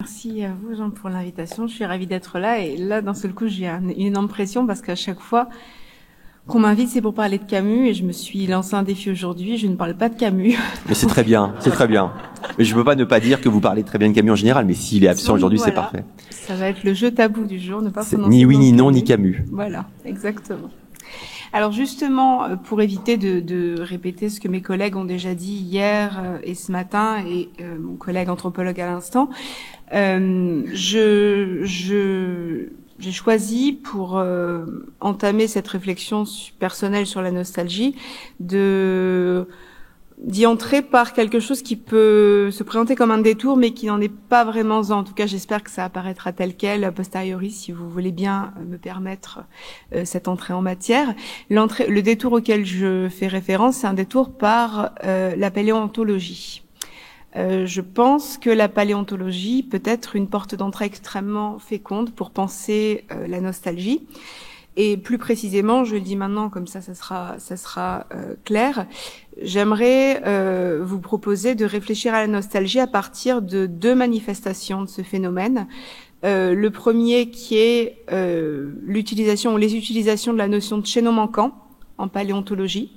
Merci à vous, Jean, pour l'invitation. Je suis ravie d'être là. Et là, d'un seul coup, j'ai une énorme pression parce qu'à chaque fois qu'on m'invite, c'est pour parler de Camus. Et je me suis lancé un défi aujourd'hui. Je ne parle pas de Camus. Mais c'est très bien, c'est très bien. Mais je ne peux pas ne pas dire que vous parlez très bien de Camus en général, mais s'il est absent aujourd'hui, voilà. c'est parfait. Ça va être le jeu tabou du jour, ne pas prononcer ni oui, ni non, ni Camus. Voilà, exactement. Alors justement, pour éviter de répéter ce que mes collègues ont déjà dit hier et ce matin, et mon collègue anthropologue à l'instant, j'ai choisi pour entamer cette réflexion personnelle sur la nostalgie d'y entrer par quelque chose qui peut se présenter comme un détour, mais qui n'en est pas vraiment un. En tout cas, j'espère que ça apparaîtra tel quel a posteriori, si vous voulez bien me permettre cette entrée en matière. Le détour auquel je fais référence, c'est un détour par la paléontologie. Je pense que la paléontologie peut être une porte d'entrée extrêmement féconde pour penser la nostalgie. Et plus précisément, je le dis maintenant, comme ça sera clair. J'aimerais vous proposer de réfléchir à la nostalgie à partir de deux manifestations de ce phénomène. Le premier qui est l'utilisation ou les utilisations de la notion de chaînon manquant en paléontologie.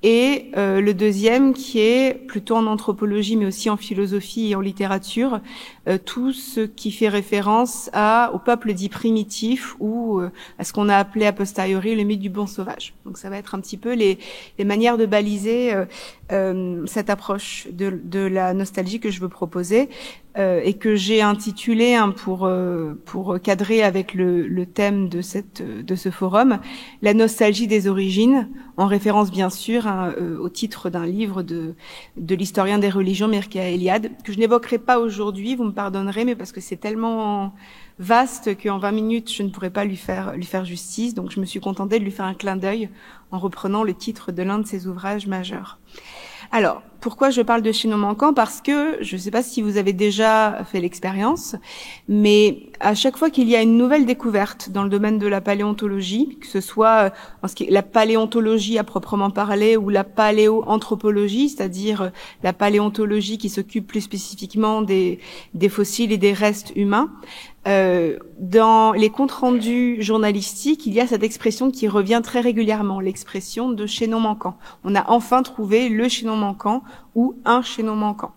Et le deuxième qui est plutôt en anthropologie mais aussi en philosophie et en littérature, tout ce qui fait référence au peuple dit primitif ou à ce qu'on a appelé a posteriori le mythe du bon sauvage. Donc ça va être un petit peu les manières de baliser cette approche de la nostalgie que je veux proposer et que j'ai intitulé pour cadrer avec le thème de ce forum, la nostalgie des origines, en référence bien sûr au titre d'un livre de l'historien des religions Mircea Eliade, que je n'évoquerai pas aujourd'hui, vous me pardonnerez, mais parce que c'est tellement vaste qu'en 20 minutes je ne pourrais pas lui faire justice, donc je me suis contentée de lui faire un clin d'œil en reprenant le titre de l'un de ses ouvrages majeurs. Alors, pourquoi je parle de chaînon manquant? Parce que, je ne sais pas si vous avez déjà fait l'expérience, mais à chaque fois qu'il y a une nouvelle découverte dans le domaine de la paléontologie, que ce soit la paléontologie à proprement parler ou la paléoanthropologie, c'est-à-dire la paléontologie qui s'occupe plus spécifiquement des fossiles et des restes humains, dans les comptes rendus journalistiques, il y a cette expression qui revient très régulièrement, l'expression de chaînon manquant. On a enfin trouvé le chaînon manquant ou un chaînon manquant.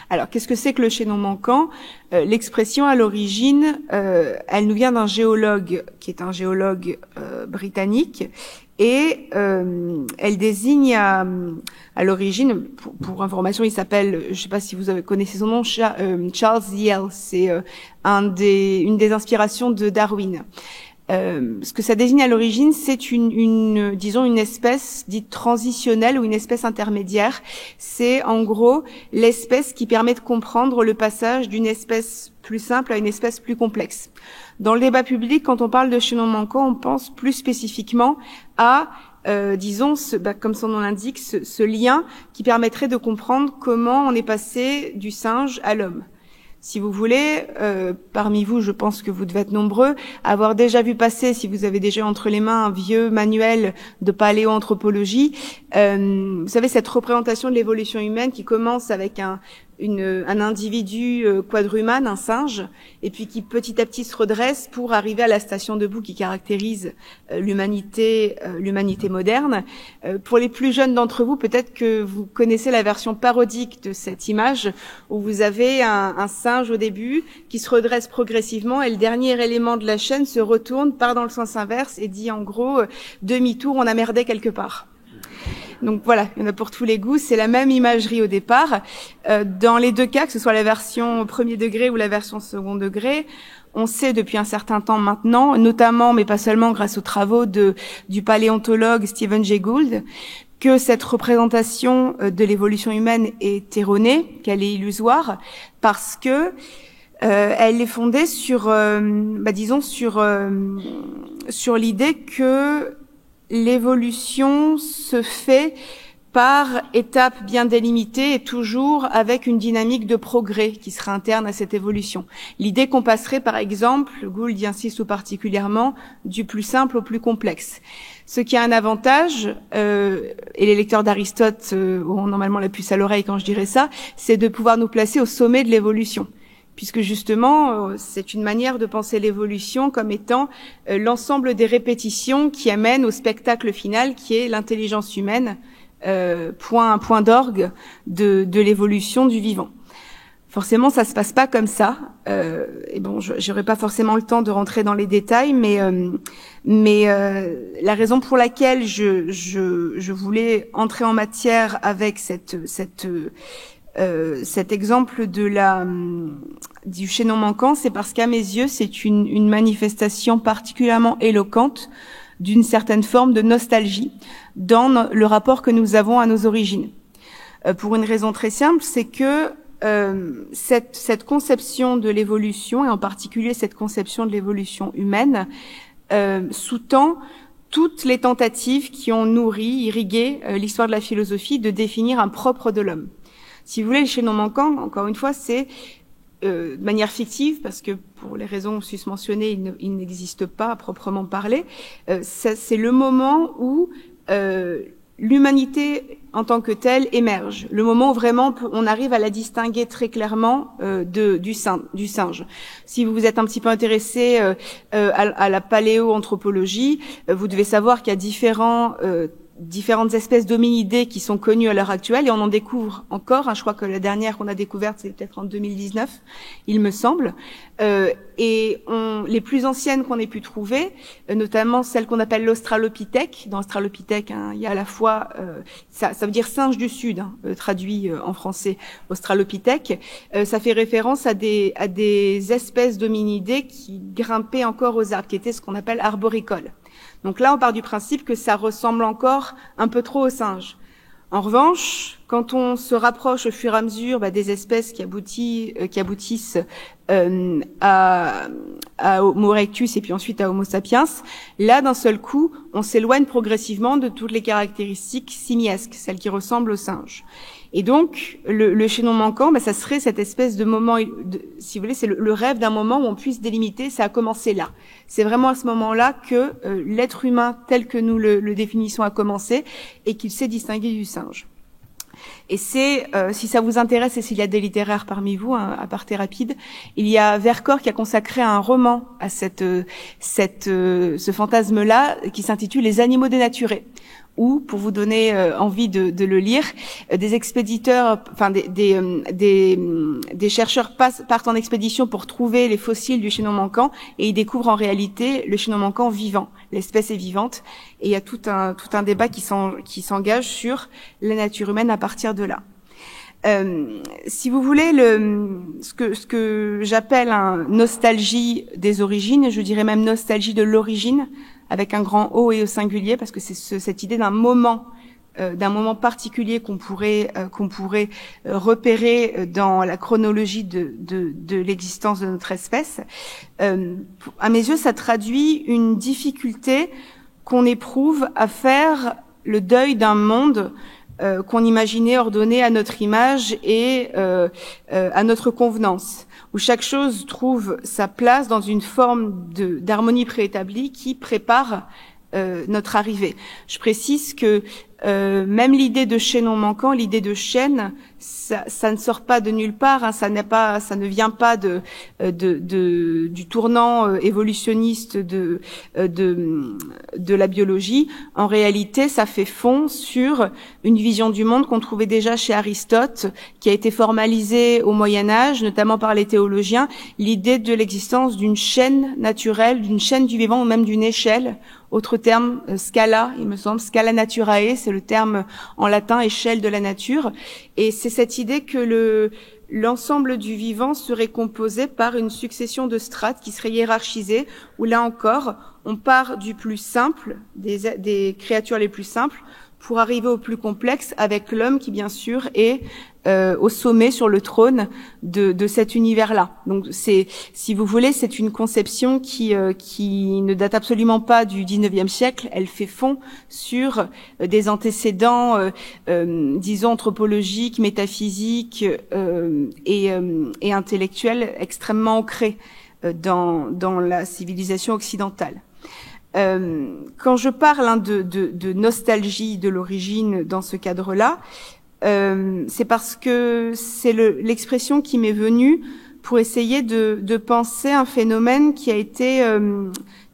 Alors, qu'est-ce que c'est que le chaînon manquant? L'expression, à l'origine, elle nous vient d'un géologue, qui est un géologue britannique, et elle désigne à l'origine, pour information, il s'appelle, je ne sais pas si vous connaissez son nom, Charles Lyell. C'est une des inspirations de Darwin. Ce que ça désigne à l'origine, c'est disons une espèce dite transitionnelle ou une espèce intermédiaire. C'est en gros l'espèce qui permet de comprendre le passage d'une espèce plus simple à une espèce plus complexe. Dans le débat public, quand on parle de chaînon manquant, on pense plus spécifiquement à disons, comme son nom l'indique, ce lien qui permettrait de comprendre comment on est passé du singe à l'homme. Si vous voulez, parmi vous, je pense que vous devez être nombreux, avoir déjà vu passer, si vous avez déjà entre les mains un vieux manuel de paléoanthropologie, vous savez, cette représentation de l'évolution humaine qui commence avec un individu quadrumane, un singe, et puis qui petit à petit se redresse pour arriver à la station debout qui caractérise l'humanité moderne. Pour les plus jeunes d'entre vous, peut-être que vous connaissez la version parodique de cette image où vous avez un singe au début qui se redresse progressivement et le dernier élément de la chaîne se retourne, part dans le sens inverse et dit en gros demi-tour, on a merdé quelque part. Donc voilà, il y en a pour tous les goûts, c'est la même imagerie au départ. Dans les deux cas, que ce soit la version premier degré ou la version second degré, on sait depuis un certain temps maintenant, notamment, mais pas seulement grâce aux travaux du paléontologue Stephen Jay Gould, que cette représentation de l'évolution humaine est erronée, qu'elle est illusoire, parce que elle est fondée sur l'idée que l'évolution se fait par étapes bien délimitées et toujours avec une dynamique de progrès qui sera interne à cette évolution. L'idée qu'on passerait, par exemple, Gould y insiste tout particulièrement, du plus simple au plus complexe. Ce qui a un avantage, et les lecteurs d'Aristote auront normalement la puce à l'oreille quand je dirai ça, c'est de pouvoir nous placer au sommet de l'évolution. puisque justement, c'est une manière de penser l'évolution comme étant l'ensemble des répétitions qui amènent au spectacle final, qui est l'intelligence humaine, point d'orgue de l'évolution du vivant. Forcément, ça se passe pas comme ça. Et bon, j'aurais pas forcément le temps de rentrer dans les détails, mais la raison pour laquelle je voulais entrer en matière avec cet exemple du chaînon manquant, c'est parce qu'à mes yeux, c'est une manifestation particulièrement éloquente d'une certaine forme de nostalgie dans le rapport que nous avons à nos origines. Pour une raison très simple, c'est que cette conception de l'évolution, et en particulier cette conception de l'évolution humaine, sous-tend toutes les tentatives qui ont irrigué l'histoire de la philosophie de définir un propre de l'homme. Si vous voulez, le chaînon manquant, encore une fois, c'est de manière fictive, parce que pour les raisons susmentionnées, il n'existe pas à proprement parler. C'est le moment où l'humanité en tant que telle émerge, le moment où vraiment on arrive à la distinguer très clairement du singe. Si vous vous êtes un petit peu intéressé à la paléoanthropologie, vous devez savoir qu'il y a différentes espèces d'hominidés qui sont connues à l'heure actuelle, et on en découvre encore. Je crois que la dernière qu'on a découverte, c'est peut-être en 2019, il me semble. Et les plus anciennes qu'on ait pu trouver, notamment celles qu'on appelle l'Australopithèque. Dans l'Australopithèque, il y a à la fois, ça veut dire singe du Sud, traduit en français, Australopithèque. Ça fait référence à des espèces d'hominidés qui grimpaient encore aux arbres, qui étaient ce qu'on appelle arboricoles. Donc là, on part du principe que ça ressemble encore un peu trop au singe. En revanche, quand on se rapproche au fur et à mesure des espèces qui aboutissent à Homo erectus et puis ensuite à Homo sapiens, là, d'un seul coup, on s'éloigne progressivement de toutes les caractéristiques simiesques, celles qui ressemblent au singe. Et donc, le chaînon manquant, ça serait cette espèce de moment, si vous voulez, c'est le rêve d'un moment où on puisse délimiter, ça a commencé là. C'est vraiment à ce moment-là que l'être humain tel que nous le définissons a commencé et qu'il s'est distingué du singe. Et c'est, si ça vous intéresse et s'il y a des littéraires parmi vous, à parté rapide, il y a Vercors qui a consacré un roman à ce fantasme-là qui s'intitule Les animaux dénaturés, où, pour vous donner envie de le lire, des expéditeurs, des chercheurs partent en expédition pour trouver les fossiles du chaînon manquant, et ils découvrent en réalité le chaînon manquant vivant. L'espèce est vivante, et il y a tout un débat qui s'engage sur la nature humaine à partir de là. Si vous voulez, ce que j'appelle nostalgie des origines, je dirais même nostalgie de l'origine, avec un grand O et au singulier, parce que c'est cette idée d'un moment particulier qu'on pourrait repérer dans la chronologie de l'existence de notre espèce. À mes yeux, ça traduit une difficulté qu'on éprouve à faire le deuil d'un monde qu'on imaginait ordonné à notre image et à notre convenance, où chaque chose trouve sa place dans une forme d'harmonie préétablie qui prépare notre arrivée. Je précise que même l'idée de chaînon manquant, l'idée de chaîne, ça ne sort pas de nulle part, ça ne vient pas du tournant évolutionniste de la biologie. En réalité, ça fait fond sur une vision du monde qu'on trouvait déjà chez Aristote, qui a été formalisée au Moyen-Âge, notamment par les théologiens, l'idée de l'existence d'une chaîne naturelle, d'une chaîne du vivant ou même d'une échelle. Autre terme, scala, il me semble, scala naturae, c'est le terme en latin, échelle de la nature. Et c'est cette idée que l'ensemble du vivant serait composé par une succession de strates qui seraient hiérarchisées, où là encore, on part du plus simple, des créatures les plus simples, pour arriver au plus complexe, avec l'homme qui, bien sûr, est au sommet, sur le trône de cet univers-là. Donc, si vous voulez, c'est une conception qui ne date absolument pas du 19e siècle. Elle fait fond sur des antécédents, disons, anthropologiques, métaphysiques et intellectuels extrêmement ancrés dans la civilisation occidentale. Quand je parle de nostalgie de l'origine dans ce cadre-là, c'est parce que c'est l'expression qui m'est venue pour essayer de penser un phénomène qui a été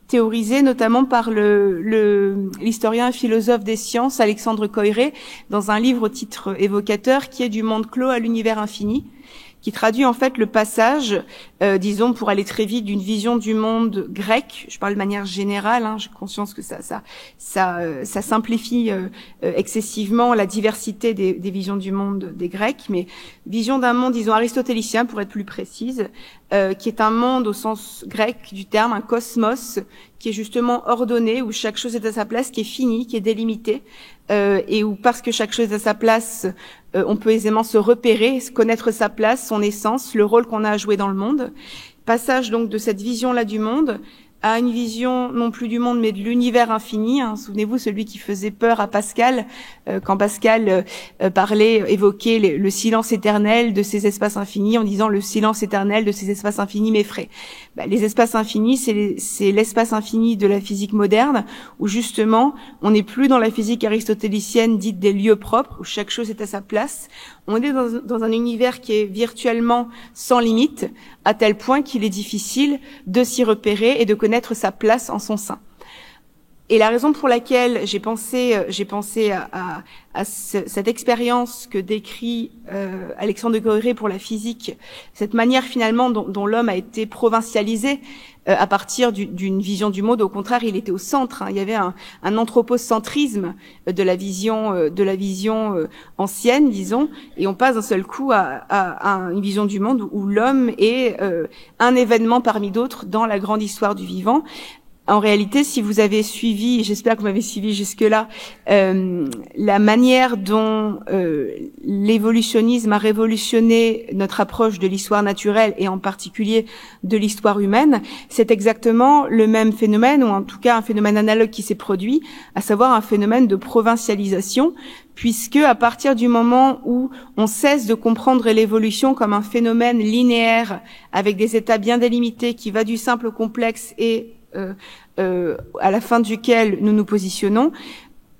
théorisé notamment par l'historien et philosophe des sciences Alexandre Koyré dans un livre au titre évocateur qui est Du monde clos à l'univers infini, qui traduit en fait le passage, disons pour aller très vite, d'une vision du monde grec. Je parle de manière générale, j'ai conscience que ça simplifie excessivement la diversité des visions du monde des Grecs, mais vision d'un monde, disons aristotélicien pour être plus précise, qui est un monde au sens grec du terme, un cosmos qui est justement ordonné, où chaque chose est à sa place, qui est fini, qui est délimité, et où parce que chaque chose est à sa place, on peut aisément se repérer, connaître sa place, son essence, le rôle qu'on a à jouer dans le monde. Passage donc de cette vision-là du monde à une vision non plus du monde mais de l'univers infini. Souvenez-vous, celui qui faisait peur à Pascal, quand Pascal évoquait le silence éternel de ces espaces infinis, en disant le silence éternel de ces espaces infinis m'effraie. Les espaces infinis, c'est l'espace infini de la physique moderne, où justement, on n'est plus dans la physique aristotélicienne dite des lieux propres, où chaque chose est à sa place. On est dans un univers qui est virtuellement sans limite, à tel point qu'il est difficile de s'y repérer et de connaître sa place en son sein. Et la raison pour laquelle j'ai pensé à cette expérience que décrit Alexandre Koyré pour la physique, cette manière finalement dont l'homme a été provincialisé à partir d'une vision du monde. Au contraire, il était au centre. Il y avait un anthropocentrisme de la vision ancienne, disons, et on passe d'un seul coup à une vision du monde où l'homme est un événement parmi d'autres dans la grande histoire du vivant. En réalité, si vous avez suivi, j'espère que vous m'avez suivi jusque-là, la manière dont l'évolutionnisme a révolutionné notre approche de l'histoire naturelle et en particulier de l'histoire humaine, c'est exactement le même phénomène, ou en tout cas un phénomène analogue qui s'est produit, à savoir un phénomène de provincialisation, puisque à partir du moment où on cesse de comprendre l'évolution comme un phénomène linéaire avec des états bien délimités qui va du simple au complexe et à la fin duquel nous nous positionnons,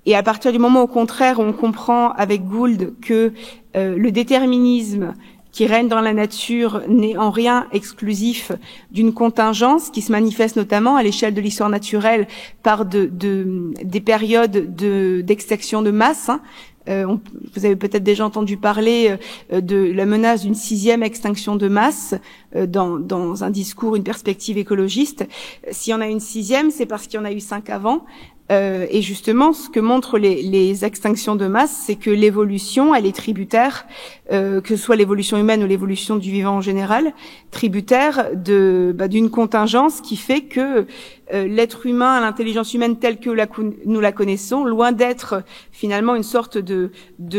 et à partir du moment au contraire où on comprend avec Gould que le déterminisme qui règne dans la nature n'est en rien exclusif d'une contingence qui se manifeste notamment à l'échelle de l'histoire naturelle par des périodes d'extinction de masse. Vous avez peut-être déjà entendu parler de la menace d'une 6e extinction de masse dans un discours, une perspective écologiste. S'il y en a une 6e, c'est parce qu'il y en a eu 5 avant. Et justement, ce que montrent les extinctions de masse, c'est que l'évolution, elle est tributaire, que ce soit l'évolution humaine ou l'évolution du vivant en général, tributaire d'une contingence qui fait que l'être humain, l'intelligence humaine telle que nous la connaissons, loin d'être finalement une sorte de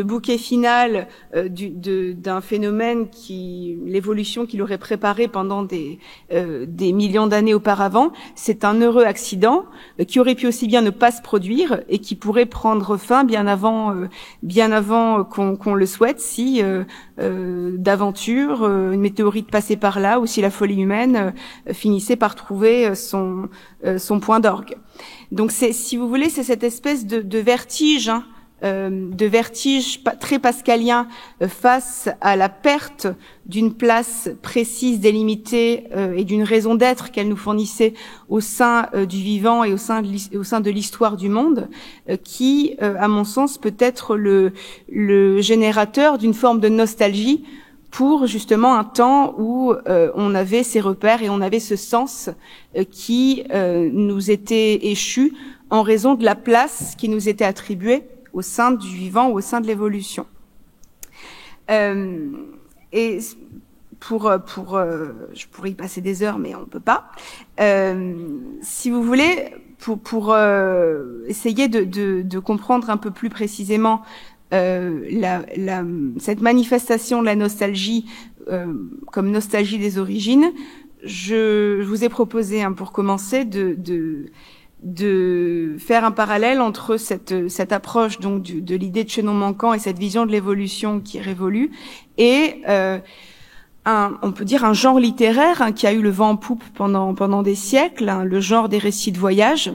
bouquet final d'un phénomène l'évolution qu'il aurait préparé pendant des millions d'années auparavant, c'est un heureux accident qui aurait pu aussi bien ne pas se produire et qui pourrait prendre fin bien avant qu'on le souhaite si d'aventure une météorite passait par là ou si la folie humaine finissait par trouver son point d'orgue. Donc si vous voulez, c'est cette espèce de vertige, très pascalien face à la perte d'une place précise, délimitée et d'une raison d'être qu'elle nous fournissait au sein du vivant et au sein de l'histoire du monde, qui, à mon sens, peut être le générateur d'une forme de nostalgie pour justement un temps où on avait ces repères et on avait ce sens qui nous était échu en raison de la place qui nous était attribuée au sein du vivant ou au sein de l'évolution. Et je pourrais y passer des heures, mais on peut pas. Si vous voulez, pour essayer de comprendre un peu plus précisément cette manifestation de la nostalgie comme nostalgie des origines, je vous ai proposé, pour commencer, de faire un parallèle entre cette approche donc de l'idée de chaînon manquant et cette vision de l'évolution qui est révolue et on peut dire un genre littéraire qui a eu le vent en poupe pendant des siècles, le genre des récits de voyage,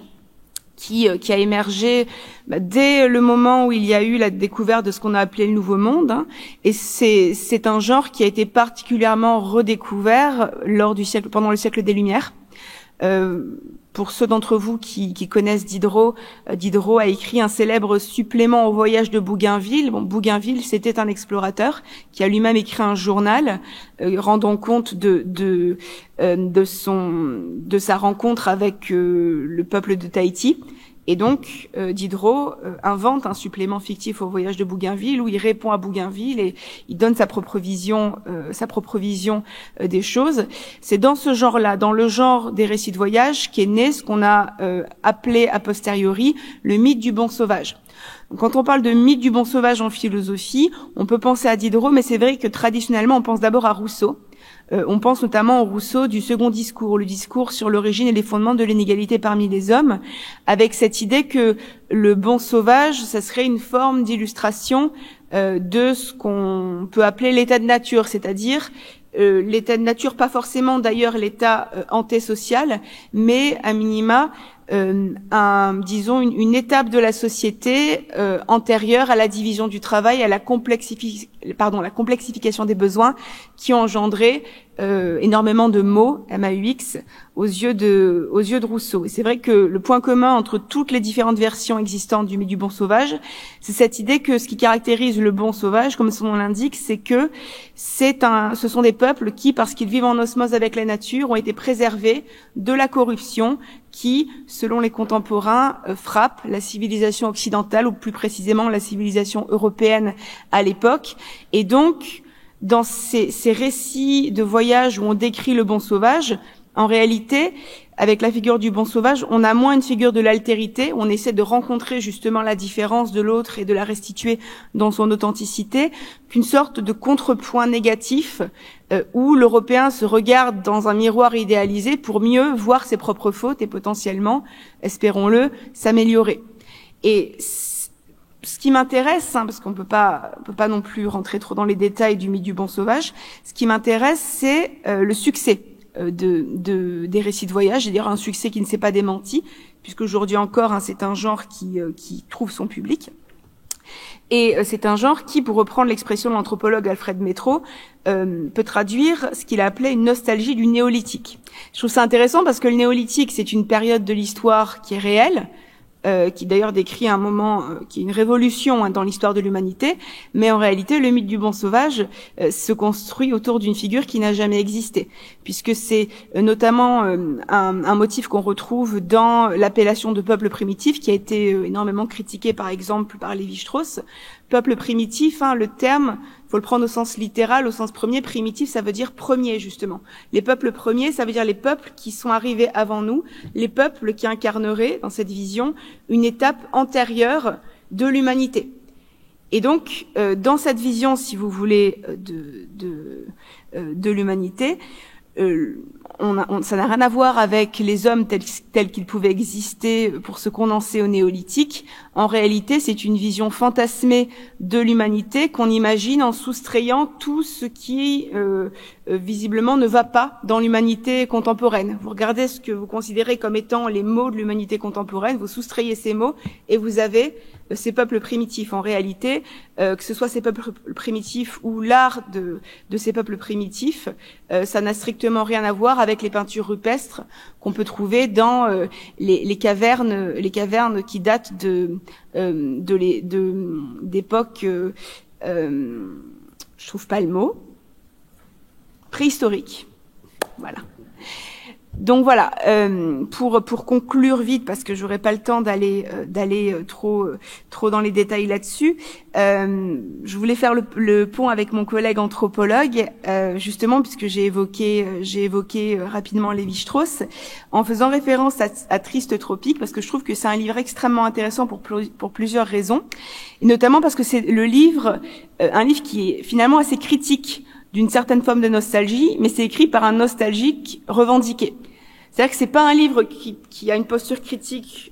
qui a émergé dès le moment où il y a eu la découverte de ce qu'on a appelé le Nouveau Monde, hein, et c'est un genre qui a été particulièrement redécouvert pendant le siècle des Lumières. Pour ceux d'entre vous qui connaissent Diderot, Diderot a écrit un célèbre supplément au voyage de Bougainville. Bon, Bougainville, c'était un explorateur qui a lui-même écrit un journal rendant compte de sa rencontre avec le peuple de Tahiti. Et donc, Diderot invente un supplément fictif au voyage de Bougainville où il répond à Bougainville et il donne sa propre vision des choses. C'est dans ce genre-là, dans le genre des récits de voyage, qu'est né ce qu'on a appelé a posteriori le mythe du bon sauvage. Donc, quand on parle de mythe du bon sauvage en philosophie, on peut penser à Diderot, mais c'est vrai que traditionnellement, on pense d'abord à Rousseau. On pense notamment au Rousseau du second discours, le discours sur l'origine et les fondements de l'inégalité parmi les hommes, avec cette idée que le bon sauvage, ça serait une forme d'illustration de ce qu'on peut appeler l'état de nature, c'est-à-dire l'état de nature, pas forcément d'ailleurs l'état antisocial, mais à minima disons une étape de la société antérieure à la division du travail, à la complexification des besoins qui ont engendré énormément de mots, MAUX, aux yeux de Rousseau. Et c'est vrai que le point commun entre toutes les différentes versions existantes du mythe du bon sauvage, c'est cette idée que ce qui caractérise le bon sauvage, comme son nom l'indique, c'est que ce sont des peuples qui, parce qu'ils vivent en osmose avec la nature, ont été préservés de la corruption qui, selon les contemporains, frappe la civilisation occidentale, ou plus précisément la civilisation européenne à l'époque. Et donc, dans ces récits de voyage où on décrit le bon sauvage, en réalité, avec la figure du bon sauvage, on a moins une figure de l'altérité, on essaie de rencontrer justement la différence de l'autre et de la restituer dans son authenticité, qu'une sorte de contrepoint négatif où l'Européen se regarde dans un miroir idéalisé pour mieux voir ses propres fautes et potentiellement, espérons-le, s'améliorer. Et ce qui m'intéresse, parce qu'on peut pas non plus rentrer trop dans les détails du mythe du bon sauvage, ce qui m'intéresse, c'est le succès des récits de voyage, c'est-à-dire un succès qui ne s'est pas démenti, puisqu'aujourd'hui encore, c'est un genre qui trouve son public. Et c'est un genre qui, pour reprendre l'expression de l'anthropologue Alfred Métro, peut traduire ce qu'il a appelé une nostalgie du néolithique. Je trouve ça intéressant parce que le néolithique, c'est une période de l'histoire qui est réelle, qui d'ailleurs décrit un moment qui est une révolution dans l'histoire de l'humanité, mais en réalité le mythe du bon sauvage se construit autour d'une figure qui n'a jamais existé, puisque c'est notamment un motif qu'on retrouve dans l'appellation de peuple primitif, qui a été énormément critiqué par exemple par Lévi-Strauss. Peuple primitif, le terme, faut le prendre au sens littéral, au sens premier. Primitif, ça veut dire premier, justement. Les peuples premiers, ça veut dire les peuples qui sont arrivés avant nous, les peuples qui incarneraient, dans cette vision, une étape antérieure de l'humanité. Et donc, dans cette vision, si vous voulez, de l'humanité, ça n'a rien à voir avec les hommes tels qu'ils pouvaient exister pour se condenser au néolithique. En réalité, c'est une vision fantasmée de l'humanité qu'on imagine en soustrayant tout ce qui, visiblement, ne va pas dans l'humanité contemporaine. Vous regardez ce que vous considérez comme étant les mots de l'humanité contemporaine, vous soustrayez ces mots et vous avez ces peuples primitifs. En réalité, que ce soit ces peuples primitifs ou l'art de ces peuples primitifs, ça n'a strictement rien à voir avec les peintures rupestres qu'on peut trouver dans les cavernes qui datent d'époques, je trouve pas le mot, préhistoriques. Voilà. Donc voilà, pour conclure vite, parce que j'aurai pas le temps d'aller trop dans les détails là-dessus, je voulais faire le pont avec mon collègue anthropologue, justement puisque j'ai évoqué rapidement Lévi-Strauss, en faisant référence à Triste Tropique, parce que je trouve que c'est un livre extrêmement intéressant pour plusieurs raisons, et notamment parce que c'est un livre qui est finalement assez critique d'une certaine forme de nostalgie, mais c'est écrit par un nostalgique revendiqué. C'est-à-dire que c'est pas un livre qui a une posture critique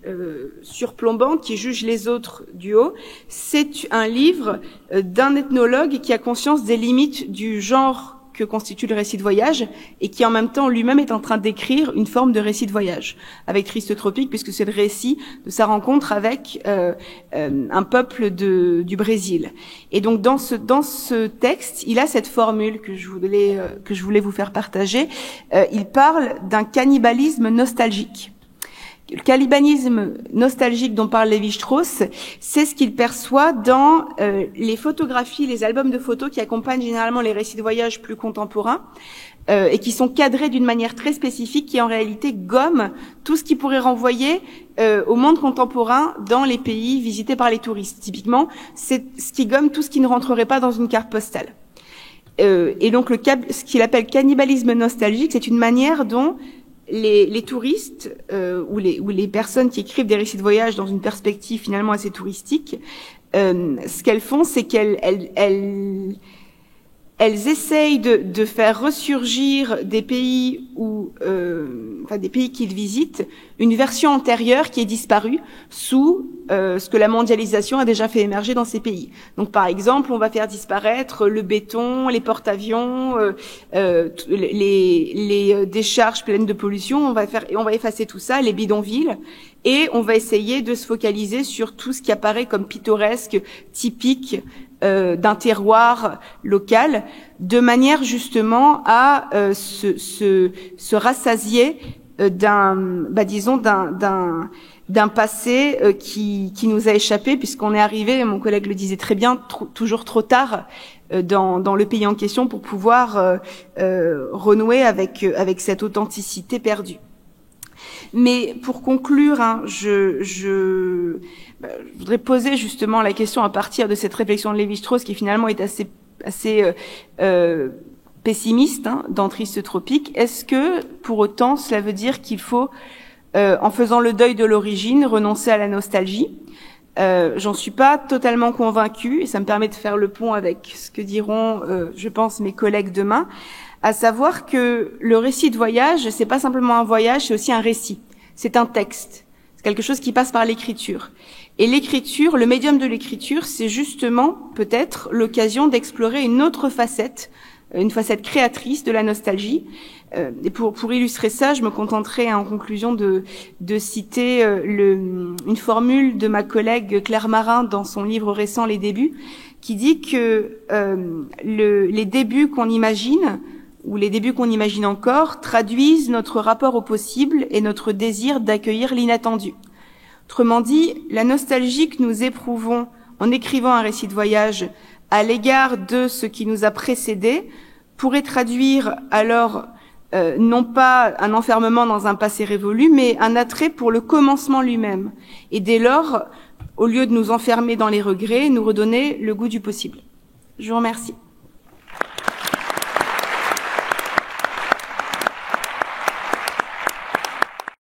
surplombante, qui juge les autres du haut. C'est un livre d'un ethnologue qui a conscience des limites du genre que constitue le récit de voyage et qui en même temps lui-même est en train d'écrire une forme de récit de voyage avec Triste Tropique, puisque c'est le récit de sa rencontre avec un peuple du Brésil. Et donc dans ce texte, il a cette formule que je voulais vous faire partager. Il parle d'un cannibalisme nostalgique. Le cannibalisme nostalgique dont parle Lévi-Strauss, c'est ce qu'il perçoit dans les photographies, les albums de photos qui accompagnent généralement les récits de voyage plus contemporains et qui sont cadrés d'une manière très spécifique qui en réalité gomme tout ce qui pourrait renvoyer au monde contemporain dans les pays visités par les touristes. Typiquement, c'est ce qui gomme tout ce qui ne rentrerait pas dans une carte postale. Et donc ce qu'il appelle cannibalisme nostalgique, c'est une manière dont les touristes ou les personnes qui écrivent des récits de voyage dans une perspective finalement assez touristique, ce qu'elles font, c'est qu'elles essayent de faire ressurgir des pays des pays qu'ils visitent, une version antérieure qui est disparue sous ce que la mondialisation a déjà fait émerger dans ces pays. Donc, par exemple, on va faire disparaître le béton, les porte-avions, les décharges pleines de pollution. On va effacer tout ça, les bidonvilles, et on va essayer de se focaliser sur tout ce qui apparaît comme pittoresque, typique d'un terroir local, de manière justement à se rassasier d'un passé qui nous a échappé, puisqu'on est arrivé, mon collègue le disait très bien, toujours trop tard dans le pays en question pour pouvoir renouer avec cette authenticité perdue. Mais pour conclure, je voudrais poser justement la question à partir de cette réflexion de Lévi-Strauss qui finalement est assez pessimiste dans Triste Tropique. Est-ce que pour autant cela veut dire qu'il faut, en faisant le deuil de l'origine, renoncer à la nostalgie? J'en suis pas totalement convaincue, et ça me permet de faire le pont avec ce que diront, je pense, mes collègues demain, à savoir que le récit de voyage, c'est pas simplement un voyage, c'est aussi un récit. C'est un texte. C'est quelque chose qui passe par l'écriture. Et l'écriture, le médium de l'écriture, c'est justement peut-être l'occasion d'explorer une autre facette, une facette créatrice de la nostalgie. Et pour illustrer ça, je me contenterai en conclusion de citer une formule de ma collègue Claire Marin dans son livre récent Les débuts, qui dit que les débuts qu'on imagine, ou les débuts qu'on imagine encore, traduisent notre rapport au possible et notre désir d'accueillir l'inattendu. Autrement dit, la nostalgie que nous éprouvons en écrivant un récit de voyage à l'égard de ce qui nous a précédé pourrait traduire alors non pas un enfermement dans un passé révolu, mais un attrait pour le commencement lui-même. Et dès lors, au lieu de nous enfermer dans les regrets, nous redonner le goût du possible. Je vous remercie.